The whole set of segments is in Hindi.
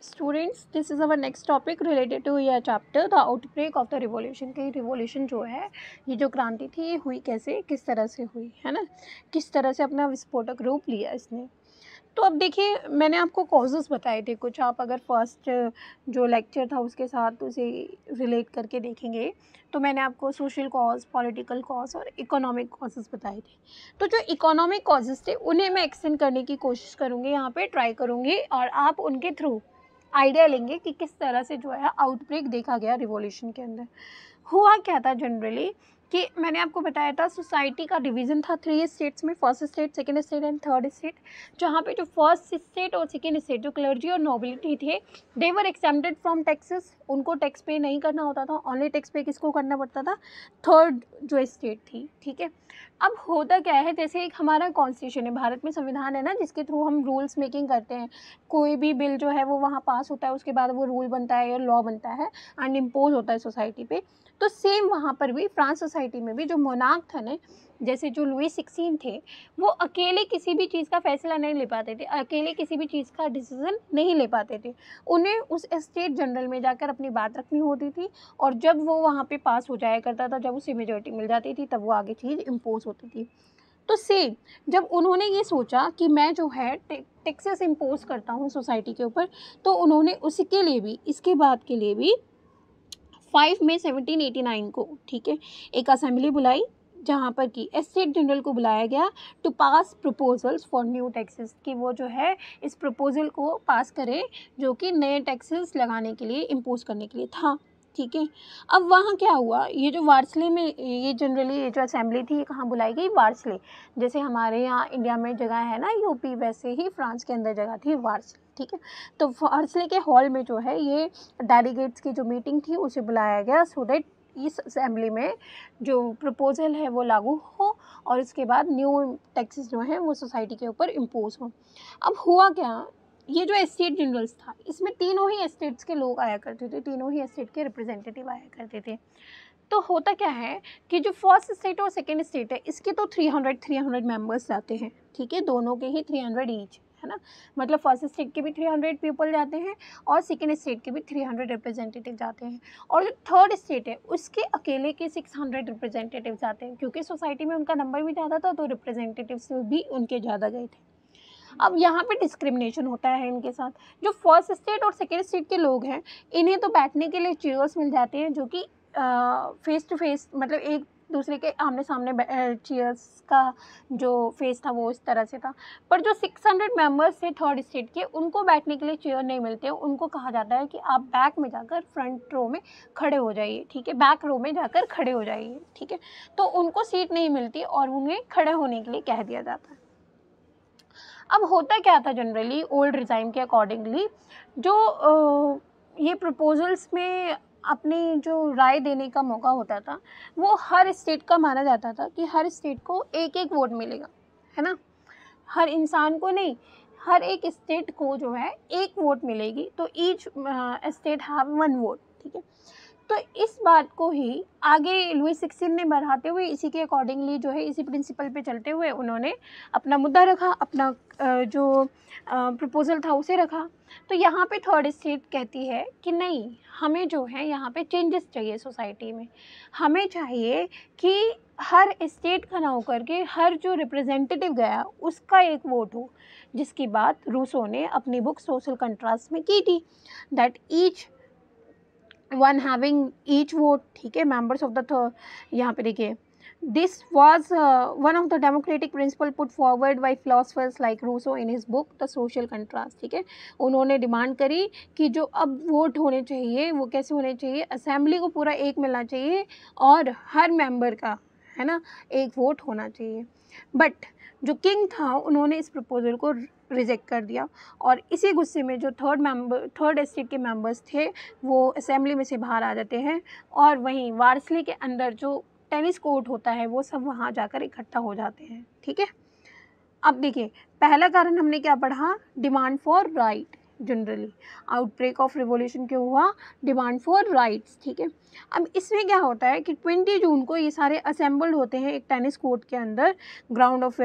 Students, this is our next topic related to यह chapter the outbreak of the revolution. कि रिवॉल्यूशन जो है, ये जो क्रांति थी, ये हुई कैसे, किस तरह से हुई, है ना, किस तरह से अपना विस्फोटक रूप लिया इसने। तो अब देखिए, मैंने आपको कॉजेज़ बताए थे कुछ। आप अगर फर्स्ट जो लेक्चर था उसके साथ उसे रिलेट करके देखेंगे तो मैंने आपको सोशल कॉज, पॉलिटिकल कॉज और इकोनॉमिक कॉजेज़ बताए थे। तो जो इकोनॉमिक कॉजेज़ थे उन्हें मैं एक्सटेंड करने की कोशिश करूँगी, यहाँ पे ट्राई करूँगी, और आप उनके थ्रू आइडिया लेंगे कि किस तरह से जो है आउटब्रेक देखा गया रिवॉल्यूशन के अंदर। हुआ क्या था जनरली कि मैंने आपको बताया था सोसाइटी का डिवीज़न था 3 स्टेट्स में, first state, second state and third state. जहाँ पे जो फर्स्ट स्टेट और सेकंड स्टेट जो क्लर्जी और नोबिलिटी थे, दे वर एक्सेम्प्टेड फ्रॉम टैक्सेस। उनको टैक्स पे नहीं करना होता था, ओनली टैक्स पे किसको करना पड़ता था? थर्ड जो स्टेट थी, ठीक है। अब होता क्या है, जैसे एक हमारा कॉन्स्टिट्यूशन है, भारत में संविधान है ना, जिसके थ्रू हम रूल्स मेकिंग करते हैं। कोई भी बिल जो है वो वहाँ पास होता है, उसके बाद वो रूल बनता है या लॉ बनता है एंड इम्पोज होता है सोसाइटी पे। तो सेम वहाँ पर भी फ्रांस सोसाइटी में भी जो मोनार्क था ना, जैसे जो लुई 16 थे, वो अकेले किसी भी चीज़ का फैसला नहीं ले पाते थे, अकेले किसी भी चीज़ का डिसीजन नहीं ले पाते थे। उन्हें उस स्टेट जनरल में जाकर अपनी बात रखनी होती थी, और जब वो वहाँ पे पास हो जाया करता था, जब उसे मेजॉरिटी मिल जाती थी, तब वो आगे चीज़ इम्पोज होती थी। तो सेम जब उन्होंने ये सोचा कि मैं जो है टैक्सेस इम्पोज करता हूँ सोसाइटी के ऊपर, तो उन्होंने उसके लिए भी, इसके बाद के लिए भी 5 मई 1789 को, ठीक है, एक असेंबली बुलाई, जहाँ पर कि स्टेट जनरल को बुलाया गया to pass proposals for new taxes, कि वो जो है इस प्रपोजल को पास करे जो कि नए टैक्सेस लगाने के लिए, इम्पोज करने के लिए था, ठीक है। अब वहाँ क्या हुआ, ये जो वार्सले में, ये जनरली ये जो असेंबली थी, ये कहाँ बुलाई गई? वार्सले। जैसे हमारे यहाँ इंडिया में जगह है ना यूपी, वैसे ही फ्रांस के अंदर जगह थी वार्सले, ठीक है। तो वार्सले के हॉल में जो है ये डेलीगेट्स की जो मीटिंग थी उसे बुलाया गया, सो दैट इस असेंबली में जो प्रपोजल है वो लागू हो, और इसके बाद न्यू टैक्सेस जो हैं वो सोसाइटी के ऊपर इम्पोज हो। अब हुआ क्या, ये जो स्टेट जनरल्स था, इसमें तीनों ही स्टेट्स के लोग आया करते थे, तीनों ही स्टेट के रिप्रेजेंटेटिव आया करते थे। तो होता क्या है कि जो फर्स्ट स्टेट और सेकंड स्टेट है, इसके तो 300 मेंबर्स जाते हैं, ठीक है, दोनों के ही 300 ईच, है ना। मतलब फर्स्ट स्टेट के भी 300 पीपल जाते हैं और सेकंड स्टेट के भी 300 रिप्रेजेंटेटिव जाते हैं, और जो थर्ड स्टेट है उसके अकेले के 600 रिप्रेजेंटेटिव जाते हैं, क्योंकि सोसाइटी में उनका नंबर भी ज़्यादा था, तो रिप्रेजेंटेटिव्स भी उनके ज़्यादा गए थे। अब यहाँ पे डिस्क्रिमिनेशन होता है इनके साथ। जो फर्स्ट स्टेट और सेकेंड स्टेट के लोग हैं, इन्हें तो बैठने के लिए चेयर्स मिल जाते हैं, जो कि फेस टू फेस, मतलब एक दूसरे के आमने सामने चेयर्स का जो फेस था वो इस तरह से था। पर जो 600 मेंबर्स थे थर्ड स्टेट के, उनको बैठने के लिए चेयर नहीं मिलते। उनको कहा जाता है कि आप बैक में जाकर फ्रंट रो में खड़े हो जाइए, ठीक है, बैक रो में जाकर खड़े हो जाइए, ठीक है। तो उनको सीट नहीं मिलती और उन्हें खड़े होने के लिए कह दिया जाता है। अब होता क्या था जनरली ओल्ड रिजाइम के अकॉर्डिंगली, जो ये प्रपोजल्स में अपनी जो राय देने का मौका होता था, वो हर स्टेट का माना जाता था कि हर स्टेट को एक एक वोट मिलेगा, है ना। हर इंसान को नहीं, हर एक स्टेट को जो है एक वोट मिलेगी, तो ईच स्टेट हैव 1 वोट, ठीक है। तो इस बात को ही आगे लुई 16 ने बढ़ाते हुए, इसी के अकॉर्डिंगली जो है, इसी प्रिंसिपल पे चलते हुए उन्होंने अपना मुद्दा रखा, अपना जो प्रपोज़ल था उसे रखा। तो यहाँ पे थर्ड स्टेट कहती है कि नहीं, हमें जो है यहाँ पे चेंजेस चाहिए सोसाइटी में। हमें चाहिए कि हर स्टेट का ना होकर के हर जो रिप्रेजेंटेटिव गया उसका एक वोट हो, जिसकी बात रूसो ने अपनी बुक सोशल कंट्रास्ट में की थी, that each one having each vote, ठीक है, मेंबर्स ऑफ द, यहाँ पे देखिए, this was one of the democratic principle put forward by philosophers like Rousseau in his book the social contrast, ठीक है। उन्होंने डिमांड करी कि जो अब वोट होने चाहिए वो कैसे होने चाहिए, असेंबली को पूरा एक मिलना चाहिए और हर मेंबर का, है ना, एक वोट होना चाहिए। बट जो किंग था उन्होंने इस प्रपोजल को रिजेक्ट कर दिया, और इसी गुस्से में जो थर्ड स्टेट के मेंबर्स थे वो असेंबली में से बाहर आ जाते हैं, और वहीं वार्सले के अंदर जो टेनिस कोर्ट होता है वो सब वहाँ जाकर इकट्ठा हो जाते हैं, ठीक है। अब देखिए, पहला कारण हमने क्या पढ़ा, demand for right, generally. Outbreak of revolution क्यों हुआ? डिमांड फॉर राइट्स, ठीक है। अब इसमें क्या होता है कि 20 जून को ये सारे असेंबल्ड होते हैं एक टेनिस कोर्ट के अंदर, ग्राउंड ऑफ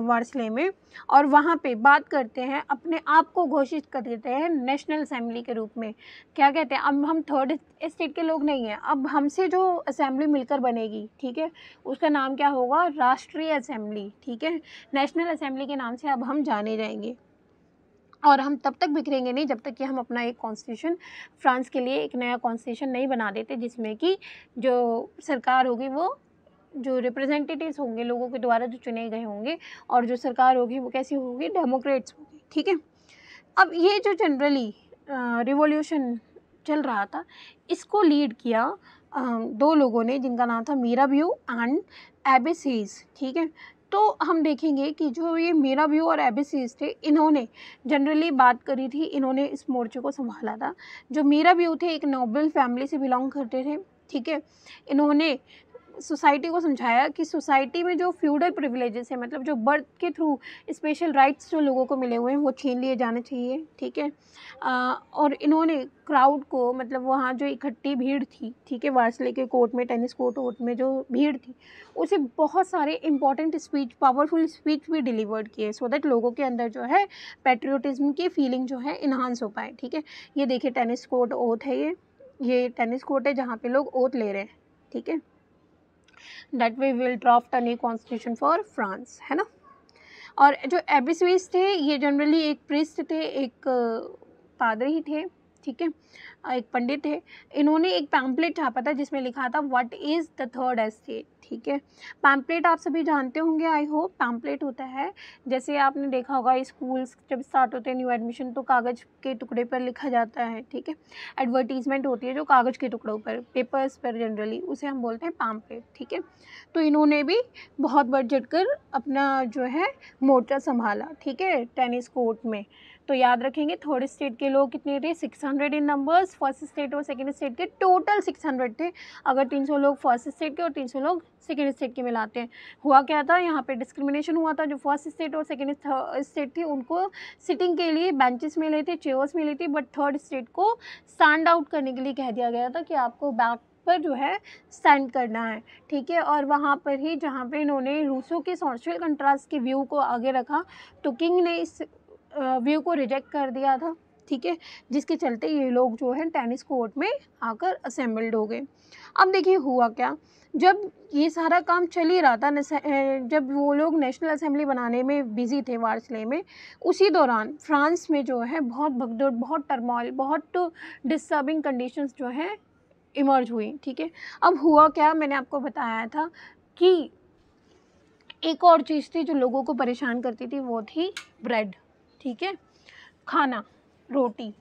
वार्सले में, और वहाँ पे बात करते हैं, अपने आप को घोषित कर देते हैं नेशनल असेंबली के रूप में। क्या कहते हैं, अब हम थर्ड स्टेट के लोग नहीं हैं, अब हमसे जो असेंबली मिलकर बनेगी, ठीक है, उसका नाम क्या होगा? राष्ट्रीय असेंबली, ठीक है। नेशनल असेंबली के नाम से अब हम जाने जाएंगे, और हम तब तक बिखरेंगे नहीं जब तक कि हम अपना एक कॉन्स्टिट्यूशन, फ्रांस के लिए एक नया कॉन्स्टिट्यूशन नहीं बना देते, जिसमें कि जो सरकार होगी वो जो रिप्रेजेंटेटिव्स होंगे लोगों के द्वारा जो चुने गए होंगे, और जो सरकार होगी वो कैसी होगी? डेमोक्रेट्स होगी, ठीक है। अब ये जो जनरली रिवॉल्यूशन चल रहा था, इसको लीड किया दो लोगों ने, जिनका नाम था मीराबियो एंड एबेसीज, ठीक है। तो हम देखेंगे कि जो ये मीराबियो और एबेसीज थे, इन्होंने जनरली बात करी थी, इन्होंने इस मोर्चे को संभाला था। जो मीराबियो थे एक नोबल फैमिली से बिलोंग करते थे, ठीक है। इन्होंने सोसाइटी को समझाया कि सोसाइटी में जो फ्यूडल प्रिविलेजेस है, मतलब जो बर्थ के थ्रू स्पेशल राइट्स जो लोगों को मिले हुए हैं, वो छीन लिए जाने चाहिए, ठीक है। और इन्होंने क्राउड को, मतलब वहाँ जो इकट्ठी भीड़ थी, ठीक है, वार्सले के कोर्ट में, टेनिस कोर्ट में जो भीड़ थी, उसे बहुत सारे इंपॉर्टेंट स्पीच, पावरफुल स्पीच भी डिलीवर्ड किए, सो दैट लोगों के अंदर जो है पैट्रियोटिज्म की फीलिंग जो है इन्हांस हो पाए, ठीक है। ये देखिए टेनिस कोर्ट ओथ है, ये टेनिस कोर्ट है जहाँ पे लोग ओथ ले रहे हैं, ठीक है। That we will draft a new constitution for France, है ना। और जो एबिसवीज थे, ये जनरली एक प्रिस्ट थे, एक पादरी ही थे, ठीक है, एक पंडित थे। इन्होंने एक पैम्पलेट छापा था जिसमें लिखा था what is the third estate, ठीक है। पैम्पलेट आप सभी जानते होंगे, आई होप। पैम्पलेट होता है, जैसे आपने देखा होगा स्कूल्स जब स्टार्ट होते हैं न्यू एडमिशन, तो कागज़ के टुकड़े पर लिखा जाता है, ठीक है। एडवर्टीजमेंट होती है जो कागज़ के टुकड़ों पर, पेपर्स पर जनरली, उसे हम बोलते हैं पैम्पलेट, ठीक है। तो इन्होंने भी बहुत बढ़ चढ़ कर अपना जो है मोर्चा संभाला, ठीक है, टेनिस कोर्ट में। तो याद रखेंगे थर्ड स्टेट के लोग कितने थे? 600 इन नंबर्स। फर्स्ट स्टेट और सेकंड स्टेट के टोटल 600 थे। अगर 300 लोग फर्स्ट स्टेट के और 300 लोग सेकंड स्टेट के मिलाते हैं, हुआ क्या था, यहाँ पे डिस्क्रिमिनेशन हुआ था। जो फर्स्ट स्टेट और सेकंड स्टेट थी उनको सिटिंग के लिए बेंचेस मिले थे, चेयर्स मिली थी, बट थर्ड स्टेट को स्टैंड आउट करने के लिए कह दिया गया था कि आपको बैक पर जो है स्टैंड करना है, ठीक है। और वहाँ पर ही जहाँ पे इन्होंने रूसो के सोशल कंट्रास्ट के व्यू को आगे रखा, तो किंग ने इस व्यू को रिजेक्ट कर दिया था, ठीक है, जिसके चलते ये लोग जो है टेनिस कोर्ट में आकर असेंबल्ड हो गए। अब देखिए हुआ क्या, जब ये सारा काम चल ही रहा था, जब वो लोग नेशनल असेंबली बनाने में बिजी थे वार्सले में, उसी दौरान फ्रांस में जो है बहुत भगदड़, बहुत टर्मोइल, बहुत डिस्टर्बिंग कंडीशंस जो है इमर्ज हुई, ठीक है। अब हुआ क्या, मैंने आपको बताया था कि एक और चीज़ थी जो लोगों को परेशान करती थी, वो थी ब्रेड, ठीक है, खाना, रोटी।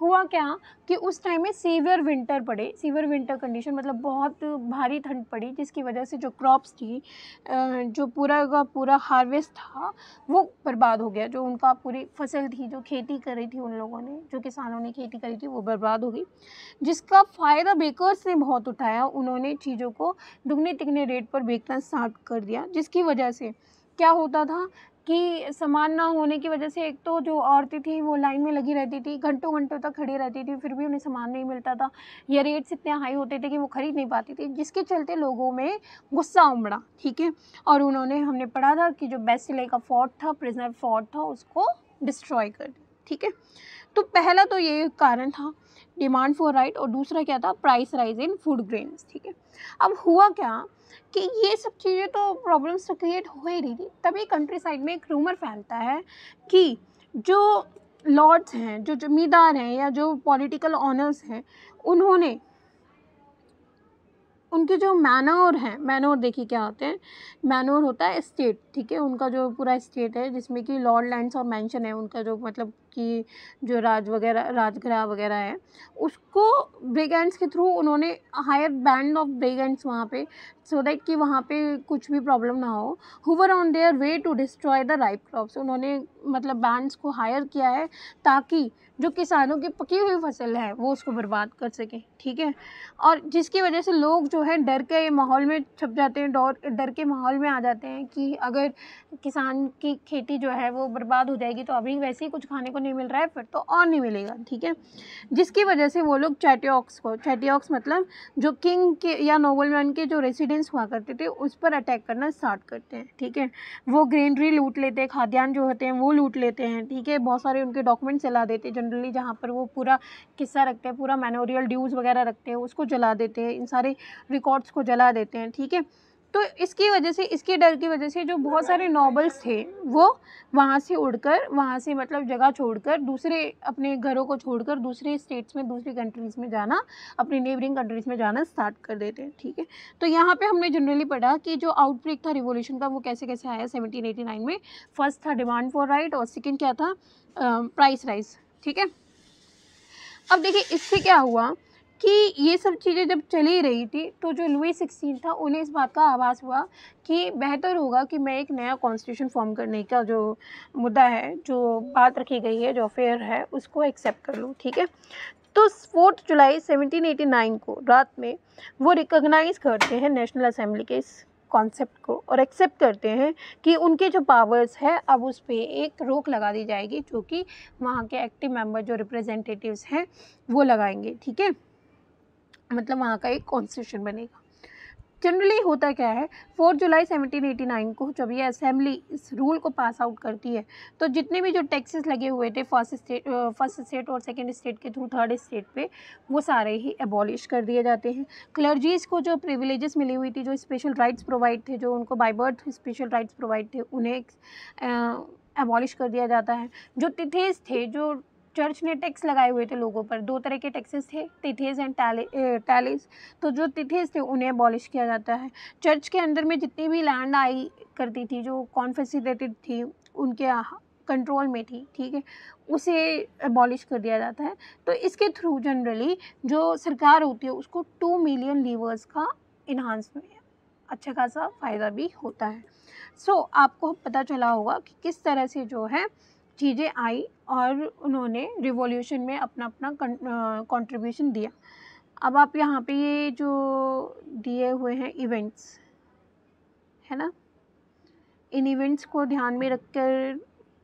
हुआ क्या कि उस टाइम में सीवियर विंटर पड़े, सीवियर विंटर कंडीशन मतलब बहुत भारी ठंड पड़ी, जिसकी वजह से जो क्रॉप्स थी, जो पूरा का पूरा हार्वेस्ट था वो बर्बाद हो गया। जो उनका पूरी फसल थी, जो खेती करी थी उन लोगों ने, जो किसानों ने खेती करी थी, वो बर्बाद हो गई, जिसका फ़ायदा बेकर्स ने बहुत उठाया। उन्होंने चीज़ों को दुगने तिगने रेट पर बेचना स्टार्ट कर दिया, जिसकी वजह से क्या होता था कि सामान ना होने की वजह से एक तो जो औरतें थी वो लाइन में लगी रहती थी, घंटों घंटों तक खड़ी रहती थी, फिर भी उन्हें सामान नहीं मिलता था, या रेट्स इतने हाई होते थे कि वो खरीद नहीं पाती थी, जिसके चलते लोगों में गुस्सा उमड़ा, ठीक है। और उन्होंने, हमने पढ़ा था कि जो बेस्टिले का फोर्ट था, प्रिजनर फोर्ट था, उसको डिस्ट्रॉय कर दिया, ठीक है। तो पहला तो ये कारण था डिमांड फॉर राइट, और दूसरा क्या था, price rise in food grains, ठीक है। अब हुआ क्या कि ये सब चीज़ें तो प्रॉब्लम्स तो क्रिएट हो ही रही थी, तभी कंट्री साइड में एक रूमर फैलता है कि जो लॉर्ड्स हैं, जो जमींदार हैं, या जो पॉलिटिकल ऑनर्स हैं, उन्होंने उनके जो मैनोर हैं, मैनोर देखिए क्या होते हैं, मैनोर होता है एस्टेट, ठीक है, उनका जो पूरा एस्टेट है जिसमें कि लॉर्ड लैंड्स और मैंशन है, उनका जो मतलब कि जो राजगृह वगैरह है, उसको ब्रिगेंड्स के थ्रू उन्होंने हायर बैंड ऑफ ब्रिगेंड्स वहाँ पे, सो दैट कि वहाँ पे कुछ भी प्रॉब्लम ना हो, who were on their way to destroy the ripe crops. उन्होंने मतलब बैंड्स को हायर किया है ताकि जो किसानों की पकी हुई फसल है वो उसको बर्बाद कर सकें, ठीक है। और जिसकी वजह से लोग जो है डर के माहौल में छप जाते हैं, डर के माहौल में आ जाते हैं कि अगर किसान की खेती जो है वो बर्बाद हो जाएगी तो अभी वैसे ही कुछ खाने को नहीं मिल रहा है फिर तो और नहीं मिलेगा, ठीक है। जिसकी वजह से वो लोग चैटियोक्स मतलब जो किंग के या नोबलमैन के जो रेसिडेंस हुआ करते थे उस पर अटैक करना स्टार्ट करते हैं, ठीक है। वो ग्रेनरी लूट लेते हैं, खाद्यान्न जो होते हैं वो लूट लेते हैं, ठीक है। बहुत सारे उनके डॉक्यूमेंट जला देते हैं, जनरली जहाँ पर वो पूरा किस्सा रखते हैं, पूरा मैनोरियल ड्यूज़ वगैरह रखते हैं उसको जला देते हैं, इन सारे रिकॉर्ड्स को जला देते हैं, ठीक है। तो इसकी वजह से, इसके डर की वजह से जो बहुत सारे नॉबल्स थे वो वहाँ से उड़कर, वहाँ से मतलब जगह छोड़कर, दूसरे अपने घरों को छोड़कर दूसरे स्टेट्स में, दूसरी कंट्रीज़ में जाना, अपनी नेबरिंग कंट्रीज़ में जाना स्टार्ट कर देते हैं, ठीक है। तो यहाँ पे हमने जनरली पढ़ा कि जो आउटब्रेक था रिवॉल्यूशन का वो कैसे कैसे आया 1789 में। फर्स्ट था डिमांड फॉर राइट और सेकेंड क्या था, प्राइस राइज, ठीक है। अब देखिए इससे क्या हुआ कि ये सब चीज़ें जब चली रही थी तो जो लुई 16 था उन्हें इस बात का आभास हुआ कि बेहतर होगा कि मैं एक नया कॉन्स्टिट्यूशन फॉर्म करने का जो मुद्दा है, जो बात रखी गई है, जो अफेयर है, उसको एक्सेप्ट कर लूँ, ठीक है। तो 4 जुलाई 1789 को रात में वो रिकॉग्नाइज़ करते हैं नेशनल असेंबली के इस कॉन्सेप्ट को और एक्सेप्ट करते हैं कि उनके जो पावर्स है अब उस पर एक रोक लगा दी जाएगी, जो कि वहाँ के एक्टिव मेंबर जो रिप्रेजेंटेटिव्स हैं वो लगाएंगे, ठीक है। मतलब वहाँ का एक कॉन्स्टिट्यूशन बनेगा। जनरली होता क्या है, 4 जुलाई 1789 को जब ये असेंबली इस रूल को पास आउट करती है तो जितने भी जो टैक्सेस लगे हुए थे फर्स्ट स्टेट और सेकंड स्टेट के थ्रू थर्ड स्टेट पे, वो सारे ही एबॉलिश कर दिए जाते हैं। क्लर्जीज़ को जो प्रिविलेजेस मिली हुई थी, जो स्पेशल राइट्स प्रोवाइड थे, जो उनको by birth special rights provide थे, उन्हें एबॉलिश कर दिया जाता है। जो तिथेस थे, जो चर्च ने टैक्स लगाए हुए थे लोगों पर, 2 तरह के टैक्सेस थे, तिथेस एंड टैलिस। तो जो तिथेस थे उन्हें एबॉलिश किया जाता है। चर्च के अंदर में जितनी भी लैंड आई करती थी, जो कॉन्फिस्केटेड थी, उनके कंट्रोल में थी, ठीक है, उसे एबॉलिश कर दिया जाता है। तो इसके थ्रू जनरली जो सरकार होती है उसको 2 मिलियन लीवर्स का इन्हांसमेंट, अच्छा खासा फ़ायदा भी होता है। सो आपको पता चला होगा कि किस तरह से जो है चीज़ें आई और उन्होंने रिवॉल्यूशन में अपना अपना कंट्रीब्यूशन दिया। अब आप यहाँ पे ये जो दिए हुए हैं इवेंट्स, है ना, इन इवेंट्स को ध्यान में रखकर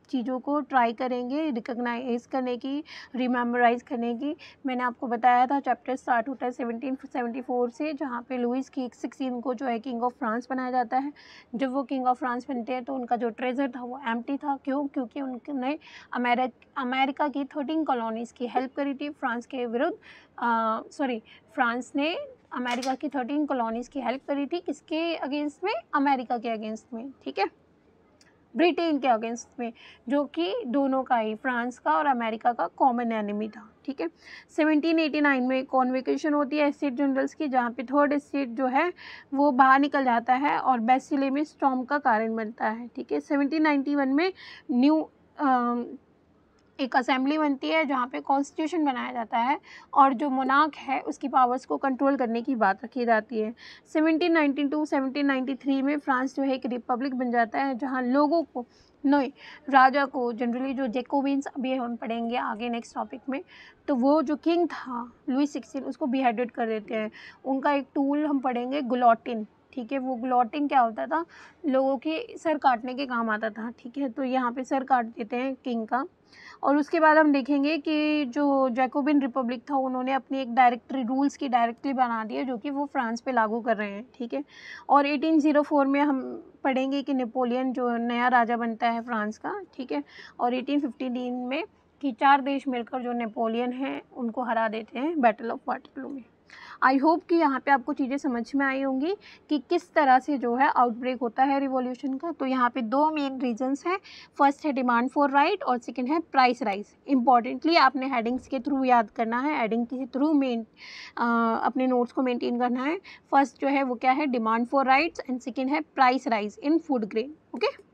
चीज़ों को ट्राई करेंगे रिकॉग्नाइज करने की, रिमेमोराइज़ करने की। मैंने आपको बताया था चैप्टर स्टार्ट होता है 1774 से, जहाँ पे लुईस की 16 को जो है किंग ऑफ फ्रांस बनाया जाता है। जब वो किंग ऑफ फ्रांस बनते हैं तो उनका जो ट्रेजर था वो एम्प्टी था। क्यों? क्योंकि उन्होंने अमेरिका की 13 कॉलोनीज़ की हेल्प करी थी फ्रांस के विरुद्ध। फ्रांस ने अमेरिका की 13 कॉलोनीज़ की हेल्प करी थी, किसके अगेंस्ट में? अमेरिका के अगेंस्ट में, ठीक है, ब्रिटेन के अगेंस्ट में, जो कि दोनों का ही, फ्रांस का और अमेरिका का कॉमन एनिमी था, ठीक है। 1789 में कॉन्वोकेशन होती है स्टेट जनरल्स की, जहाँ पे थर्ड स्टेट जो है वो बाहर निकल जाता है और बेसिले में स्टॉर्म का कारण बनता है, ठीक है। 1791 में न्यू एक असेंबली बनती है जहाँ पे कॉन्स्टिट्यूशन बनाया जाता है और जो मोनार्क है उसकी पावर्स को कंट्रोल करने की बात रखी जाती है। 1792 1793 में फ्रांस जो है एक रिपब्लिक बन जाता है, जहाँ लोगों को नहीं, राजा को, जनरली जो जैकोबिन्स, अभी हम पढ़ेंगे आगे नेक्स्ट टॉपिक में, तो वो जो किंग था लुई 16 उसको बिहेडेड कर देते हैं। उनका एक टूल हम पढ़ेंगे गुलोटिन, ठीक है। वो गुलोटिन क्या होता था? लोगों के सर काटने के काम आता था, ठीक है। तो यहाँ पे सर काट देते हैं किंग का। और उसके बाद हम देखेंगे कि जो जैकोबिन रिपब्लिक था उन्होंने अपनी एक डायरेक्टरी रूल्स की डायरेक्टली बना दी है, जो कि वो फ्रांस पे लागू कर रहे हैं, ठीक है। और 1804 में हम पढ़ेंगे कि नेपोलियन जो नया राजा बनता है फ्रांस का, ठीक है। और 1815 में कि 4 देश मिलकर जो नेपोलियन हैं उनको हरा देते हैं बैटल ऑफ वाटरलू में। आई होप कि यहाँ पे आपको चीज़ें समझ में आई होंगी कि किस तरह से जो है आउटब्रेक होता है रिवॉल्यूशन का। तो यहाँ पे 2 मेन रीजंस हैं, फर्स्ट है डिमांड फॉर राइट और सेकंड है प्राइस राइज। इंपॉर्टेंटली आपने हेडिंग्स के थ्रू याद करना है, हेडिंग के थ्रू अपने नोट्स को मेंटेन करना है। फर्स्ट जो है वो क्या है? Demand for rights and second है price rise in food grain, okay.